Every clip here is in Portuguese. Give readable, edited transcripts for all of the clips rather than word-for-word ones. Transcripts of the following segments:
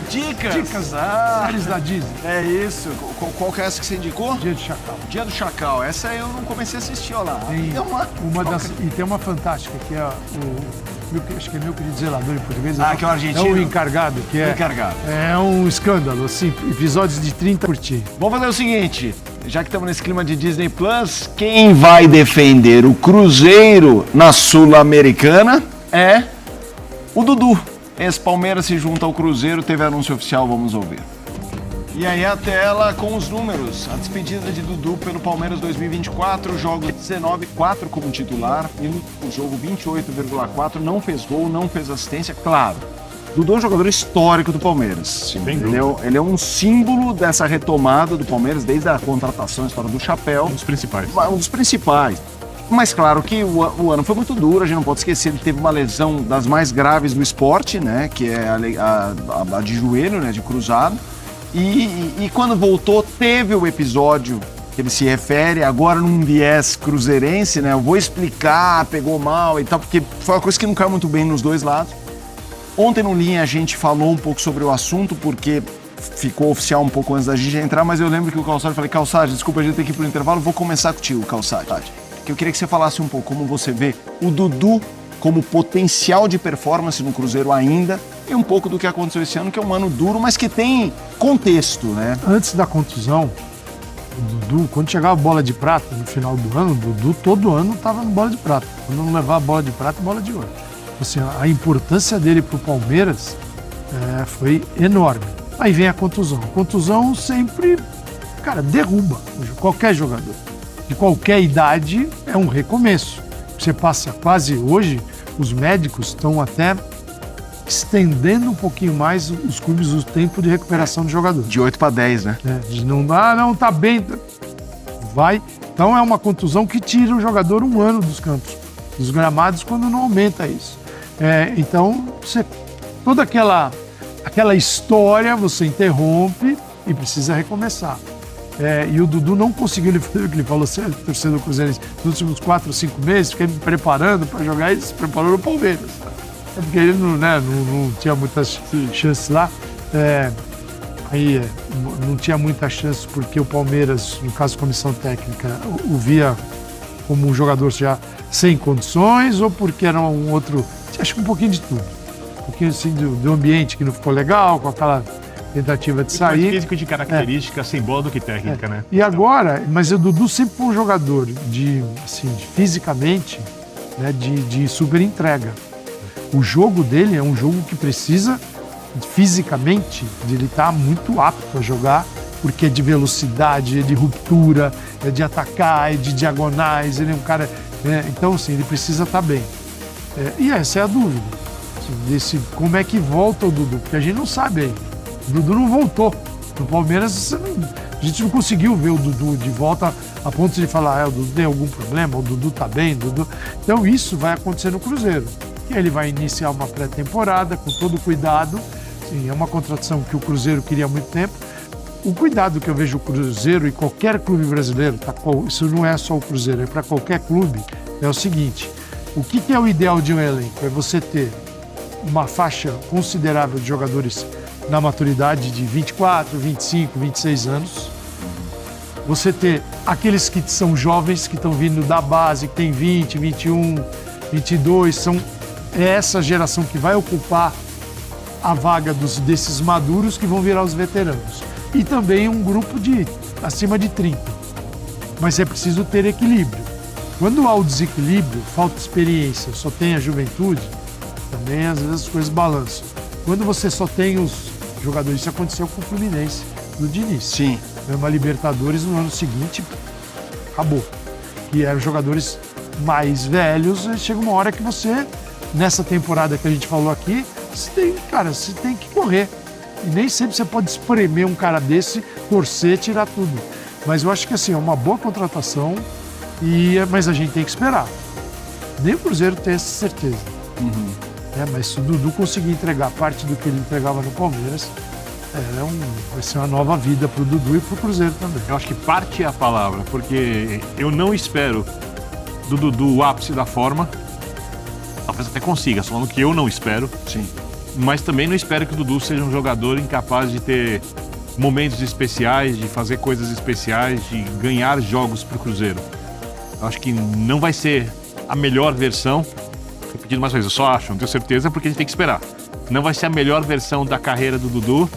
Dicas! Séries da Disney. É isso. Qual que é essa que você indicou? Dia do Chacal. Dia do Chacal. Essa eu não comecei a assistir, olha lá. E tem uma fantástica, que é acho que é Meu Querido Zelador em português. Que é o argentino. É o Encargado, que é... Encargado. É um escândalo, assim, episódios de 30 por dia. Vamos fazer o seguinte, já que estamos nesse clima de Disney Plus, quem vai defender o Cruzeiro na Sul-Americana é o Dudu. Esse Palmeiras se junta ao Cruzeiro, teve anúncio oficial, vamos ouvir. E aí a tela com os números. A despedida de Dudu pelo Palmeiras 2024, jogo 19,4 como titular, e no jogo 28,4, não fez gol, não fez assistência, claro. Dudu é um jogador histórico do Palmeiras. Ele é um símbolo dessa retomada do Palmeiras, desde a contratação, a história do chapéu. Um dos principais. Um dos principais. Mas claro que o ano foi muito duro, a gente não pode esquecer, ele teve uma lesão das mais graves do esporte, né? Que é a de joelho, né? De cruzado. E quando voltou, teve o episódio que ele se refere, agora num viés cruzeirense, né? Eu vou explicar, pegou mal e tal, porque foi uma coisa que não caiu muito bem nos dois lados. Ontem no Linha a gente falou um pouco sobre o assunto, porque ficou oficial um pouco antes da gente entrar, mas eu lembro que o Calçade, falei, Calçade, desculpa, a gente tem que ir pro intervalo, vou começar contigo, Calçade. Eu queria que você falasse um pouco como você vê o Dudu como potencial de performance no Cruzeiro ainda, e um pouco do que aconteceu esse ano, que é um ano duro, mas que tem contexto, né? Antes da contusão, o Dudu, quando chegava a bola de prata no final do ano, o Dudu todo ano estava no bola de prata. Quando não levava bola de prata, bola de ouro. Assim, a importância dele para o Palmeiras foi enorme. Aí vem a contusão. A contusão sempre, derruba qualquer jogador. De qualquer idade é um recomeço. Você passa quase hoje, os médicos estão até estendendo um pouquinho mais os clubes, o tempo de recuperação do jogador. De 8 para 10, né? De não tá bem. Vai. Então é uma contusão que tira o jogador um ano dos campos, dos gramados, quando não aumenta isso. Então, toda aquela história você interrompe e precisa recomeçar. E o Dudu não conseguiu, ele falou o que ele falou, torcedor do Cruzeiro, nos últimos 4 ou 5 meses, fiquei me preparando para jogar, ele se preparou no Palmeiras. Porque ele não tinha muitas chances lá. Não tinha muitas chances porque o Palmeiras, no caso comissão técnica, o via como um jogador já sem condições, ou porque era um outro, acho que um pouquinho de tudo. Um pouquinho assim do ambiente que não ficou legal, com aquela tentativa de sair. Mais físico de característica, sem bola do que técnica, né? E agora, mas o Dudu sempre foi um jogador fisicamente, né, de super entrega. O jogo dele é um jogo que precisa, fisicamente, de ele estar muito apto a jogar, porque é de velocidade, é de ruptura, é de atacar, é de diagonais, ele é um cara... então, assim, ele precisa estar bem. E essa é a dúvida. Assim, como é que volta o Dudu? Porque a gente não sabe ainda. O Dudu não voltou. No Palmeiras, a gente não conseguiu ver o Dudu de volta a ponto de falar, o Dudu tem algum problema, o Dudu tá bem, Dudu... Então isso vai acontecer no Cruzeiro. E ele vai iniciar uma pré-temporada com todo o cuidado. Sim, é uma contratação que o Cruzeiro queria há muito tempo. O cuidado que eu vejo o Cruzeiro e qualquer clube brasileiro, isso não é só o Cruzeiro, é para qualquer clube, é o seguinte: o que é o ideal de um elenco? É você ter uma faixa considerável de jogadores na maturidade de 24, 25, 26 anos. Você ter aqueles que são jovens, que estão vindo da base, que tem 20, 21, 22, é essa geração que vai ocupar a vaga desses maduros que vão virar os veteranos. E também um grupo de acima de 30. Mas é preciso ter equilíbrio. Quando há o desequilíbrio, falta experiência, só tem a juventude, também às vezes as coisas balançam. Quando você só tem os jogadores, isso aconteceu com o Fluminense do Diniz. Sim. Uma Libertadores no ano seguinte, acabou. E eram jogadores mais velhos, chega uma hora que você, nessa temporada que a gente falou aqui, você tem que correr. E nem sempre você pode espremer um cara desse, torcer, tirar tudo. Mas eu acho que assim, é uma boa contratação, mas a gente tem que esperar. Nem o Cruzeiro tem essa certeza. Mas se o Dudu conseguir entregar parte do que ele entregava no Palmeiras, vai ser uma nova vida para o Dudu e para o Cruzeiro também. Eu acho que parte é a palavra, porque eu não espero do Dudu o ápice da forma. Talvez até consiga, só falando que eu não espero. Sim. mas também não espero que o Dudu seja um jogador incapaz de ter momentos especiais, de fazer coisas especiais, de ganhar jogos para o Cruzeiro. Eu acho que não vai ser a melhor versão, repetindo mais uma vez, eu só acho, não tenho certeza, porque a gente tem que esperar. Não vai ser a melhor versão da carreira do Dudu,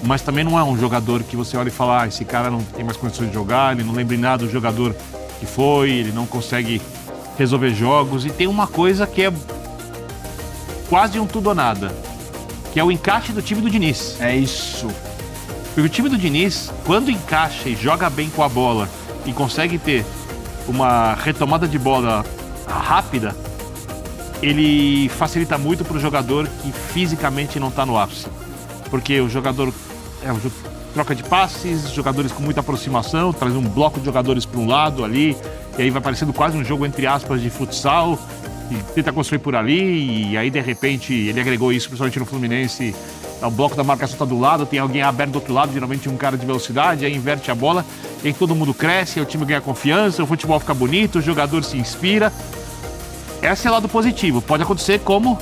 mas também não é um jogador que você olha e fala, esse cara não tem mais condições de jogar, ele não lembra em nada do jogador que foi, ele não consegue resolver jogos. E tem uma coisa que é quase um tudo ou nada, que é o encaixe do time do Diniz. É isso. Porque o time do Diniz, quando encaixa e joga bem com a bola e consegue ter uma retomada de bola rápida, ele facilita muito para o jogador que fisicamente não está no ápice. Porque o jogador troca de passes, jogadores com muita aproximação, traz um bloco de jogadores para um lado ali, e aí vai parecendo quase um jogo entre aspas de futsal, e tenta construir por ali, e aí de repente ele agregou isso principalmente no Fluminense. O bloco da marcação está do lado, tem alguém aberto do outro lado, geralmente um cara de velocidade, aí inverte a bola, e aí todo mundo cresce, aí o time ganha confiança, o futebol fica bonito, o jogador se inspira. Esse é o lado positivo. Pode acontecer como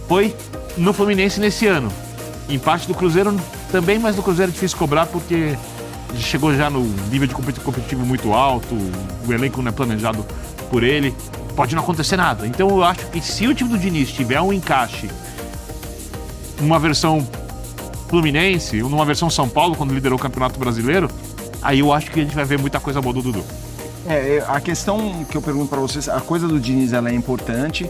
foi no Fluminense nesse ano. Empate do Cruzeiro também, mas do Cruzeiro é difícil cobrar porque chegou já no nível de competitivo muito alto, o elenco não é planejado por ele, pode não acontecer nada. Então eu acho que se o time do Diniz tiver um encaixe, uma versão Fluminense, ou numa versão São Paulo, quando liderou o Campeonato Brasileiro, aí eu acho que a gente vai ver muita coisa boa do Dudu. A questão que eu pergunto para vocês, a coisa do Diniz, ela é importante.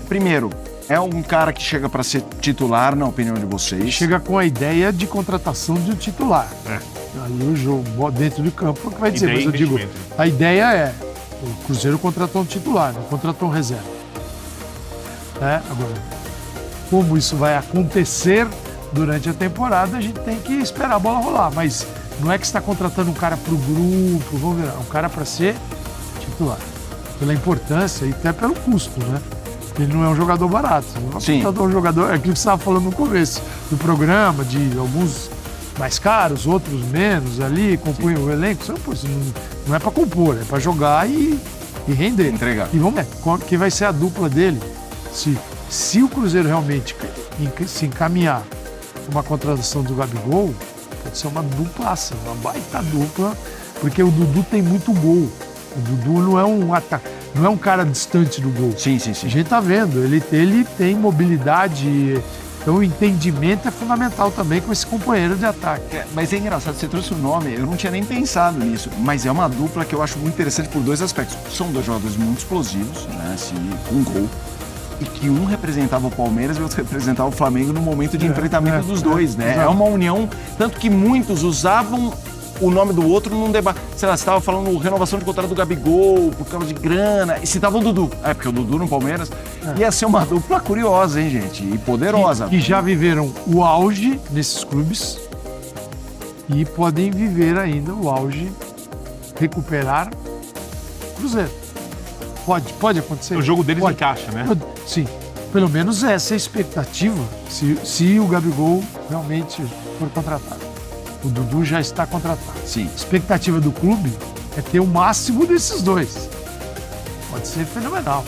Primeiro, é um cara que chega para ser titular, na opinião de vocês. Chega com a ideia de contratação de um titular. Aí o jogo dentro do campo é o que vai dizer, mas eu digo, a ideia é, o Cruzeiro contratou um titular, não contratou um reserva. Agora, como isso vai acontecer durante a temporada, a gente tem que esperar a bola rolar, mas não é que você está contratando um cara para o grupo, vamos ver, um cara para ser titular. Pela importância e até pelo custo, né? Ele não é um jogador barato. Sim. Um jogador, é aquilo que você estava falando no começo do programa, de alguns mais caros, outros menos ali, compõem o elenco. Não é para compor, é para jogar e render. Entregar. E vamos ver qual que vai ser a dupla dele. Se o Cruzeiro realmente se encaminhar uma contratação do Gabigol, pode ser uma duplaça, uma baita dupla, porque o Dudu tem muito gol. O Dudu não é um não é um cara distante do gol. Sim. A gente tá vendo, ele tem mobilidade, então o entendimento é fundamental também com esse companheiro de ataque. Mas é engraçado, você trouxe o nome, eu não tinha nem pensado nisso, mas é uma dupla que eu acho muito interessante por dois aspectos. São dois jogadores muito explosivos, né, assim, com gol, e que um representava o Palmeiras e o outro representava o Flamengo no momento de enfrentamento dos dois, né? É uma união, tanto que muitos usavam o nome do outro num debate. Sei lá, você estava falando renovação de contrato do Gabigol, por causa de grana, e citava o Dudu. Porque o Dudu no Palmeiras ia ser uma dupla curiosa, hein, gente? E poderosa. Que já viveram o auge nesses clubes e podem viver ainda o auge, recuperar o Cruzeiro. Pode acontecer. O jogo deles encaixa, né? Sim. Pelo menos essa é a expectativa, se o Gabigol realmente for contratado. O Dudu já está contratado. Sim. A expectativa do clube é ter o máximo desses dois. Pode ser fenomenal.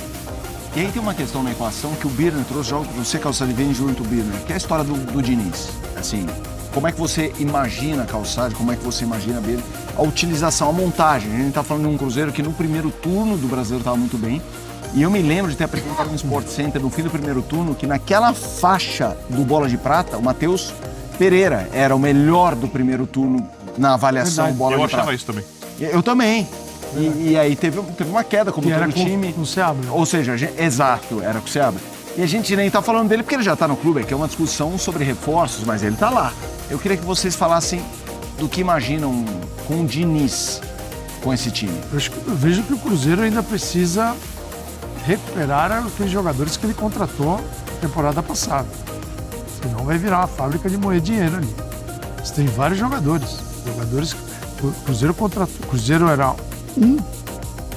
E aí tem uma questão na equação que o Birner trouxe, jogo para você, Calçade, vem junto o Birner, que é a história do Diniz. Assim, como é que você imagina a Calçade, como é que você imagina Birner, a utilização, a montagem. A gente está falando de um Cruzeiro que no primeiro turno do Brasileiro estava muito bem. E eu me lembro de ter apresentado no Sport Center no fim do primeiro turno que naquela faixa do Bola de Prata, o Matheus Pereira era o melhor do primeiro turno na avaliação Bola de Prata. Eu achava isso também. Eu também. E aí teve uma queda, como todo time. Com o Seabra. Ou seja, exato, era com o Seabra. E a gente nem tá falando dele porque ele já tá no clube, que é uma discussão sobre reforços, mas ele tá lá. Eu queria que vocês falassem do que imaginam com o Diniz, com esse time. Eu vejo que o Cruzeiro ainda precisa recuperar aqueles jogadores que ele contratou na temporada passada. Senão vai virar uma fábrica de moer dinheiro ali. Você tem vários jogadores que o Cruzeiro contratou. O Cruzeiro era um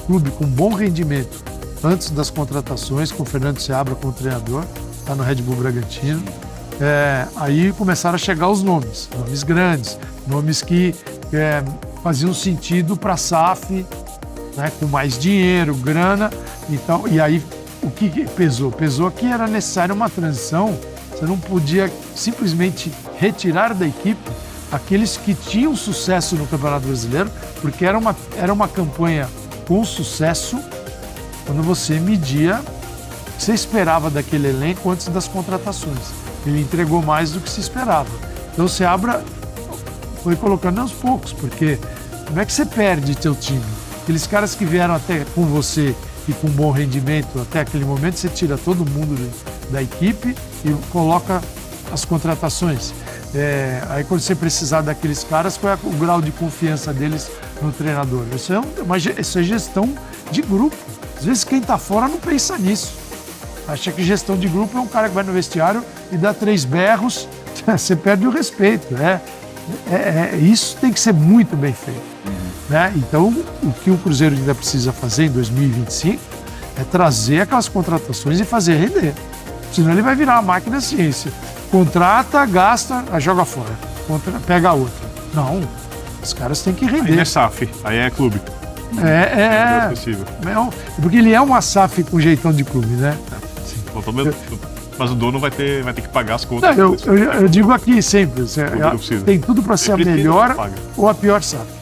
clube com bom rendimento antes das contratações, com o Fernando Seabra como treinador, está no Red Bull Bragantino. Aí começaram a chegar os nomes grandes, nomes que faziam sentido para a SAF, né, com mais dinheiro, grana. Então, e aí o que pesou? Pesou que era necessária uma transição Você não podia simplesmente retirar da equipe aqueles que tinham sucesso no Campeonato Brasileiro, porque era uma campanha com sucesso quando você media o que você esperava daquele elenco antes das contratações. Ele entregou mais do que se esperava. Então você foi colocando aos poucos, porque como é que você perde teu time? Aqueles caras que vieram até com você e com bom rendimento até aquele momento, você tira todo mundo da equipe e coloca as contratações. Aí quando você precisar daqueles caras, qual é o grau de confiança deles no treinador? Isso é gestão de grupo. Às vezes quem está fora não pensa nisso. Acha que gestão de grupo é um cara que vai no vestiário e dá 3 berros, você perde o respeito. Isso tem que ser muito bem feito. Né? Então, o que o Cruzeiro ainda precisa fazer em 2025 é trazer aquelas contratações e fazer render. Senão ele vai virar uma máquina ciência. Contrata, gasta, joga fora. Pega a outra. Não, os caras têm que render. Aí não é SAF, aí é clube. Porque ele é uma SAF com jeitão de clube, né? Sim. Mas o dono vai ter que pagar as contas. Não, eu digo aqui sempre, tem tudo para ser a melhor ou a pior SAF.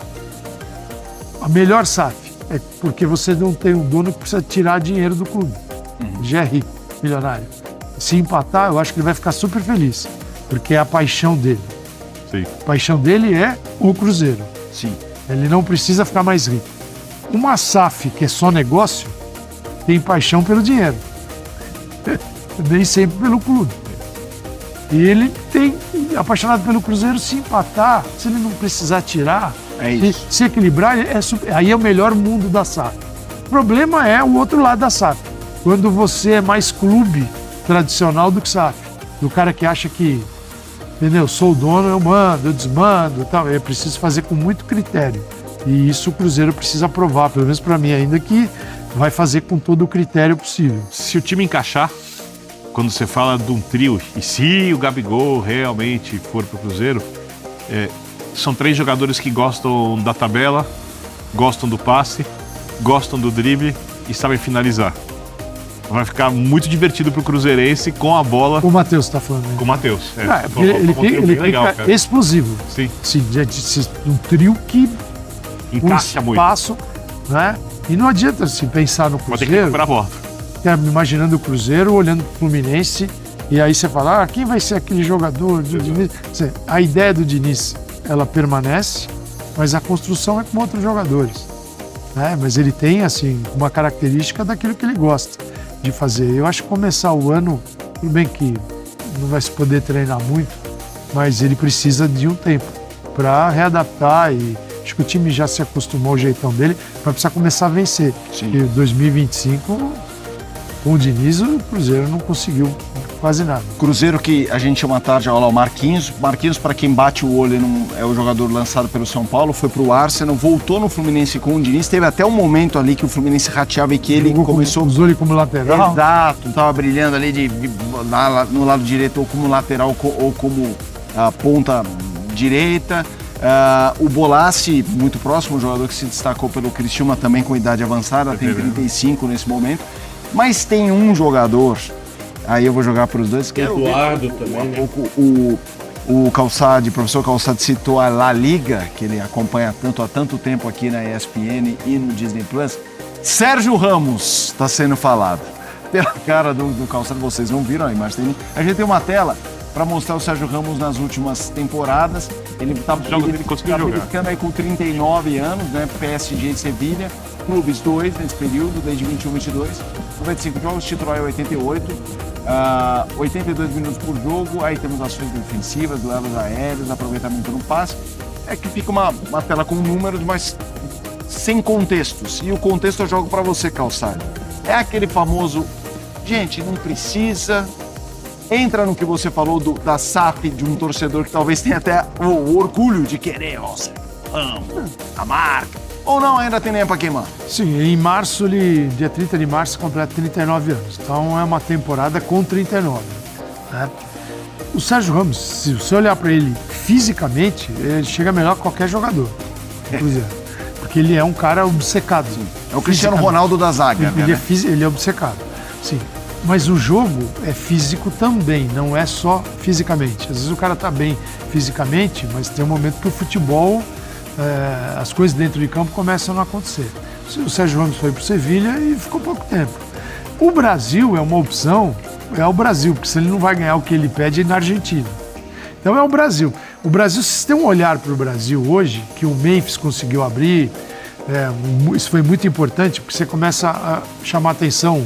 A melhor SAF é porque você não tem um dono que precisa tirar dinheiro do clube. Já é rico, milionário. Se empatar, eu acho que ele vai ficar super feliz, porque é a paixão dele. Sim. A paixão dele é o Cruzeiro. Sim. Ele não precisa ficar mais rico. Uma SAF que é só negócio tem paixão pelo dinheiro. Nem sempre pelo clube. E ele tem apaixonado pelo Cruzeiro. Se empatar, se ele não precisar tirar, se equilibrar, aí é o melhor mundo da SAF. O problema é o outro lado da SAF. Quando você é mais clube tradicional do que SAF. Do cara que acha que, entendeu? Sou o dono, eu mando, eu desmando, tal. É preciso fazer com muito critério. E isso o Cruzeiro precisa provar, pelo menos para mim ainda, que vai fazer com todo o critério possível. Se o time encaixar, quando você fala de um trio, e se o Gabigol realmente for pro Cruzeiro, são 3 jogadores que gostam da tabela, gostam do passe, gostam do drible e sabem finalizar. Vai ficar muito divertido pro cruzeirense com a bola. O Matheus está falando. Com o Matheus. Ele fica explosivo. Sim. Um trio que encaixa muito. Espaço, né? E não adianta se pensar no Cruzeiro. Vai ter que recuperar a bola. Imaginando o Cruzeiro, olhando pro Fluminense, e aí você fala, quem vai ser aquele jogador do Diniz? A ideia do Diniz, ela permanece, mas a construção é com outros jogadores. Né? Mas ele tem, assim, uma característica daquilo que ele gosta de fazer. Eu acho que começar o ano, tudo bem que não vai se poder treinar muito, mas ele precisa de um tempo para readaptar e acho que o time já se acostumou ao jeitão dele, vai precisar começar a vencer. Sim. E 2025, com o Diniz, o Cruzeiro não conseguiu quase nada. Cruzeiro que a gente chama tarde, olha lá, o Marquinhos. Marquinhos, para quem bate o olho, é o jogador lançado pelo São Paulo, foi pro Arsenal, voltou no Fluminense com o Diniz. Teve até um momento ali que o Fluminense rateava e que ele começou... Usou ele como lateral. Exato, tava brilhando ali no lado direito, ou como lateral, ou como ponta direita. O Bolassi, muito próximo, um jogador que se destacou pelo Criciúma também com idade avançada, tem 35 nesse momento. Mas tem um jogador, aí eu vou jogar para os dois, que Eduardo também, né? O Calçade, o professor Calçade citou a La Liga, que ele acompanha há tanto tempo aqui na ESPN e no Disney Plus. Sérgio Ramos está sendo falado. Pela cara do Calçade, vocês não viram a imagem. A gente tem uma tela para mostrar o Sérgio Ramos nas últimas temporadas. Ele estava ficando aí com 39 anos, né? PSG de Sevilha, clubes 2 nesse período, desde 21, 22, 95 jogos, titular é 88, 82 minutos por jogo, aí temos ações defensivas, duelos aéreos, aproveitamento no passe. É que fica uma tela com números, mas sem contextos. E o contexto eu jogo para você, Calçado. É aquele famoso, gente, não precisa... Entra no que você falou da SAF de um torcedor que talvez tenha até o orgulho de querer, a marca. Ou não, ainda tem lenha para queimar? Sim, em março, dia 30 de março, completa 39 anos. Então é uma temporada com 39. Né? O Sérgio Ramos, se você olhar para ele fisicamente, ele chega melhor que qualquer jogador. Porque ele é um cara obcecado. É o Cristiano Ronaldo da zaga. Ele é obcecado. Sim. Mas o jogo é físico também, não é só fisicamente. Às vezes o cara tá bem fisicamente, mas tem um momento que o futebol, as coisas dentro de campo começam a não acontecer. O Sérgio Ramos foi pro Sevilha e ficou pouco tempo. O Brasil é uma opção, é o Brasil, porque se ele não vai ganhar o que ele pede é na Argentina. Então é o Brasil. O Brasil, se você tem um olhar para o Brasil hoje, que o Memphis conseguiu abrir, isso foi muito importante, porque você começa a chamar a atenção,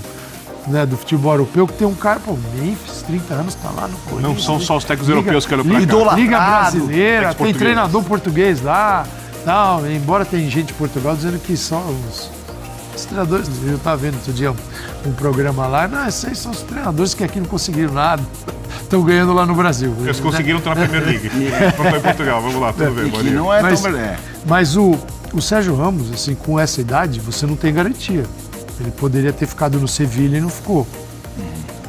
né, do futebol europeu, que tem um cara, Memphis, 30 anos, tá lá no Corinthians. Não são só os técnicos europeus que olham pra cá. idolatrado, Liga Brasileira, tem ex-português. treinador português lá, tal, embora tem gente de Portugal dizendo que só os treinadores, eu estava vendo outro dia um programa lá, não, esses aí são os treinadores que aqui não conseguiram nada, estão ganhando lá no Brasil. Eles conseguiram estar na Premier League. Não foi em Portugal, vamos lá, tudo bem, E que Maria. não é Mas- tão... Mas o Sérgio Ramos, assim, com essa idade, você não tem garantia. Ele poderia ter ficado no Sevilha e não ficou.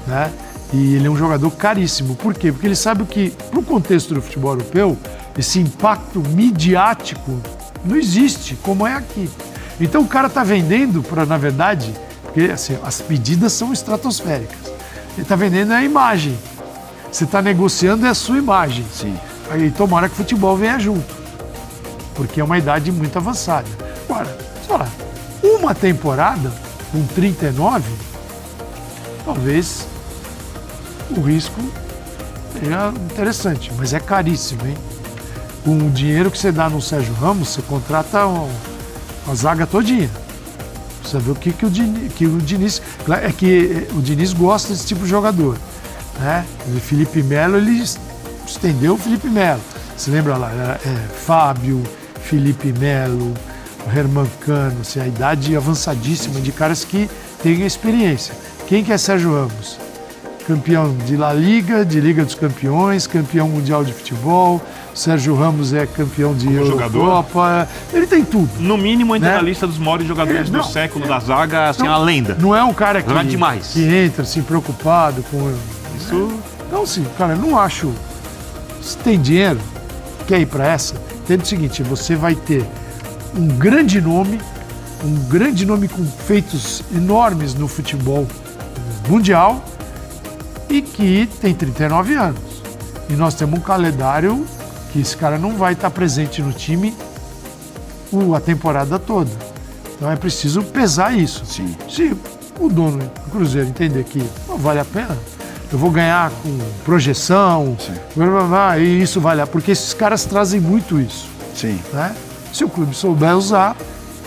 Né? E ele é um jogador caríssimo. Por quê? Porque ele sabe que, no contexto do futebol europeu, esse impacto midiático não existe, como é aqui. Então o cara está vendendo, na verdade, porque assim, as pedidas são estratosféricas. Ele está vendendo a imagem. Você está negociando a sua imagem. Sim. Aí tomara que o futebol venha junto. Porque é uma idade muito avançada. Agora, sei lá, uma temporada com 39, talvez o risco seja interessante, mas é caríssimo, hein? Com o dinheiro que você dá no Sérgio Ramos, você contrata a zaga todinha. Precisa ver o que o Diniz... É que o Diniz gosta desse tipo de jogador. Né? O Felipe Melo, ele estendeu o Felipe Melo. Você lembra lá? Fábio, Felipe Melo, Herman Cano, assim, a idade avançadíssima de caras que têm experiência. Quem que é Sérgio Ramos? Campeão de La Liga, de Liga dos Campeões, campeão mundial de futebol. Sérgio Ramos é campeão de Eurocopa. Ele tem tudo. No mínimo, entra Né? na lista dos maiores jogadores do Não. século da zaga, assim, Não. uma lenda. Não é um cara Joga demais. que entra assim preocupado com Isso Então, assim, cara, eu não acho. Se tem dinheiro, quer ir para essa, entende o seguinte: você vai ter um grande nome com feitos enormes no futebol mundial e que tem 39 anos. E nós temos um calendário que esse cara não vai estar presente no time a temporada toda. Então é preciso pesar isso. Sim. Se o dono do Cruzeiro entender que não vale a pena, eu vou ganhar com projeção, e isso vale a pena, porque esses caras trazem muito isso. Sim. Né? Se o clube souber usar,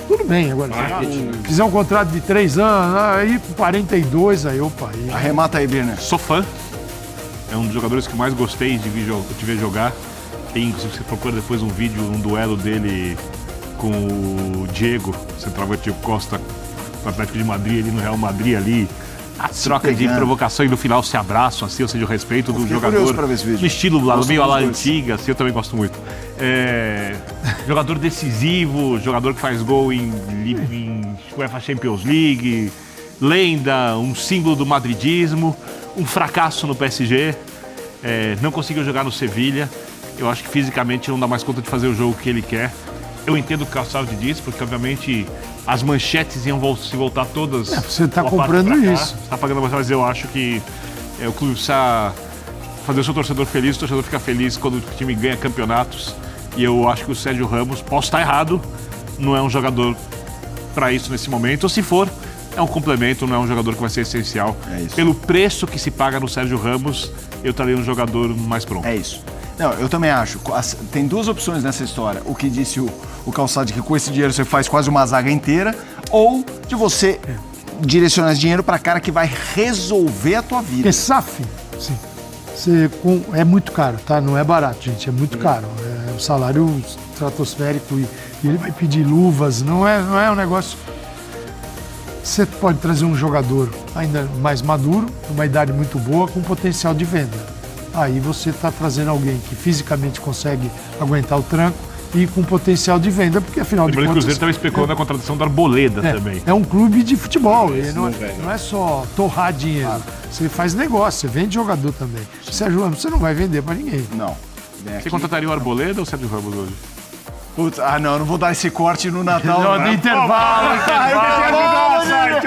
tudo bem. Agora, se fizer um contrato de 3 anos, aí com 42, aí opa. Aí... Arremata aí, Birner. sou fã. É um dos jogadores que mais gostei de ver jogar. Tem, se você procura depois um vídeo, um duelo dele com o Diego, centroavante Diego Costa, no Atlético de Madrid, ali no Real Madrid, ali. A troca de pegando. provocação e no final se abraçam, assim, ou seja, o respeito do fiquei jogador. curioso pra ver esse vídeo. No estilo lá, Gosto meio à la dos dois. antiga, assim, eu também gosto muito. Jogador decisivo, jogador que faz gol em UEFA Champions League, lenda, um símbolo do madridismo, um fracasso no PSG, não conseguiu jogar no Sevilha. Eu acho que fisicamente não dá mais conta de fazer o jogo que ele quer. Eu entendo o que o Calçado diz, porque obviamente as manchetes iam se voltar todas. Você está uma parte comprando pra cá. isso. Você tá pagando mais, mas eu acho que o clube precisa fazer o seu torcedor feliz. O torcedor fica feliz quando o time ganha campeonatos. E eu acho que o Sérgio Ramos, posso estar errado, não é um jogador para isso nesse momento. Ou se for, é um complemento, não é um jogador que vai ser essencial. É isso. Pelo preço que se paga no Sérgio Ramos, eu estaria um jogador mais pronto. É isso. Não, eu também acho. Tem duas opções nessa história. O que disse o Calçado, que com esse dinheiro você faz quase uma zaga inteira, ou de você direcionar esse dinheiro para cara que vai resolver a tua vida. Porque SAF, sim, é muito caro, tá? Não é barato, gente, é muito caro. É um salário estratosférico e ele vai pedir luvas, não é um negócio... Você pode trazer um jogador ainda mais maduro, uma idade muito boa, com potencial de venda. Aí você está trazendo alguém que fisicamente consegue aguentar o tranco e com potencial de venda, porque afinal de Lembrando que o contas... Cruzeiro estava especulando a contratação do Arboleda também. É um clube de futebol, e não é só torrar dinheiro. Você faz negócio, você vende jogador também. Sérgio Ramos, você não vai vender para ninguém. Não. Você contrataria o Arboleda ou o Sérgio Ramos hoje? Putz, não vou dar esse corte no Natal. No intervalo, Ai, eu